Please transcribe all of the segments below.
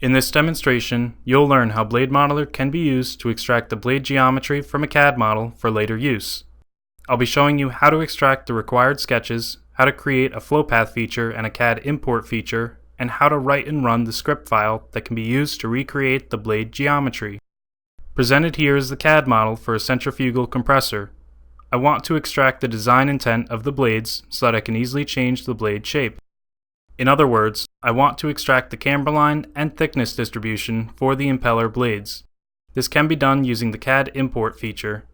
In this demonstration, you'll learn how Blade Modeler can be used to extract the blade geometry from a CAD model for later use. I'll be showing you how to extract the required sketches, how to create a flowpath feature and a CAD import feature, and how to write and run the script file that can be used to recreate the blade geometry. Presented here is the CAD model for a centrifugal compressor. I want to extract the design intent of the blades so that I can easily change the blade shape. In other words, I want to extract the camber line and thickness distribution for the impeller blades. This can be done using the CAD import feature.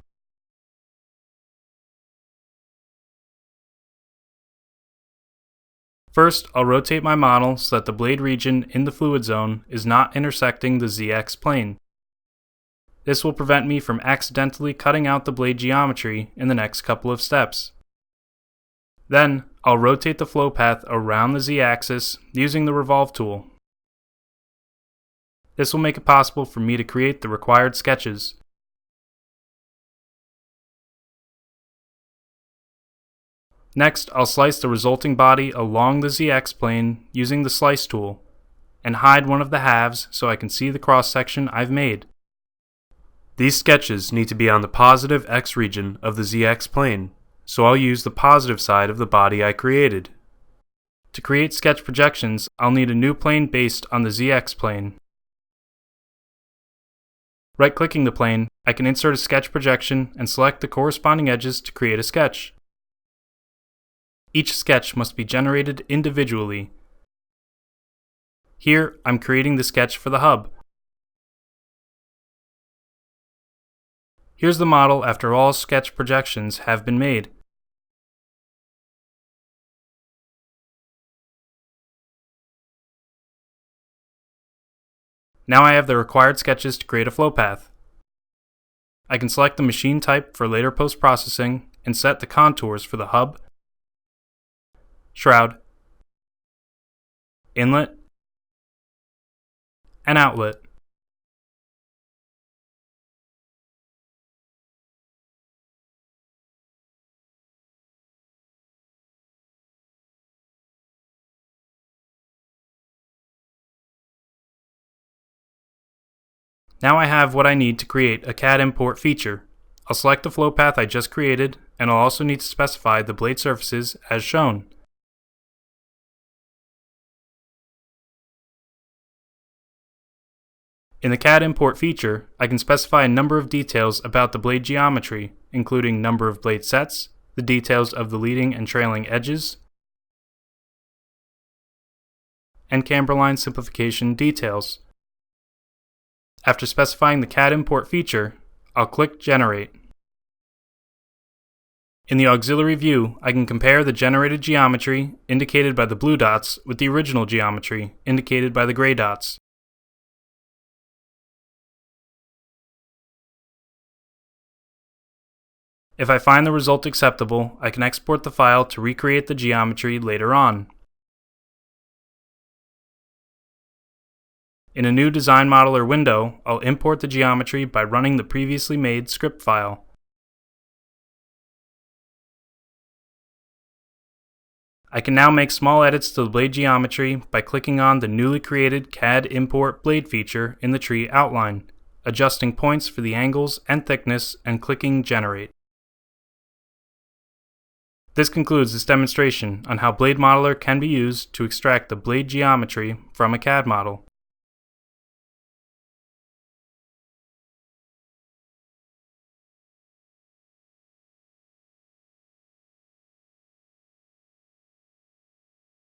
First, I'll rotate my model so that the blade region in the fluid zone is not intersecting the ZX plane. This will prevent me from accidentally cutting out the blade geometry in the next couple of steps. Then, I'll rotate the flow path around the Z-axis using the Revolve tool. This will make it possible for me to create the required sketches. Next, I'll slice the resulting body along the ZX plane using the Slice tool, and hide one of the halves so I can see the cross-section I've made. These sketches need to be on the positive X region of the ZX plane, so I'll use the positive side of the body I created. To create sketch projections, I'll need a new plane based on the ZX plane. Right-clicking the plane, I can insert a sketch projection and select the corresponding edges to create a sketch. Each sketch must be generated individually. Here, I'm creating the sketch for the hub. Here's the model after all sketch projections have been made. Now I have the required sketches to create a flow path. I can select the machine type for later post-processing and set the contours for the hub, shroud, inlet, and outlet. Now I have what I need to create a CAD import feature. I'll select the flow path I just created, and I'll also need to specify the blade surfaces as shown. In the CAD import feature, I can specify a number of details about the blade geometry, including number of blade sets, the details of the leading and trailing edges, and camber line simplification details. After specifying the CAD import feature, I'll click Generate. In the auxiliary view, I can compare the generated geometry, indicated by the blue dots, with the original geometry, indicated by the gray dots. If I find the result acceptable, I can export the file to recreate the geometry later on. In a new Design Modeler window, I'll import the geometry by running the previously made script file. I can now make small edits to the blade geometry by clicking on the newly created CAD Import Blade feature in the tree outline, adjusting points for the angles and thickness, and clicking Generate. This concludes this demonstration on how Blade Modeler can be used to extract the blade geometry from a CAD model.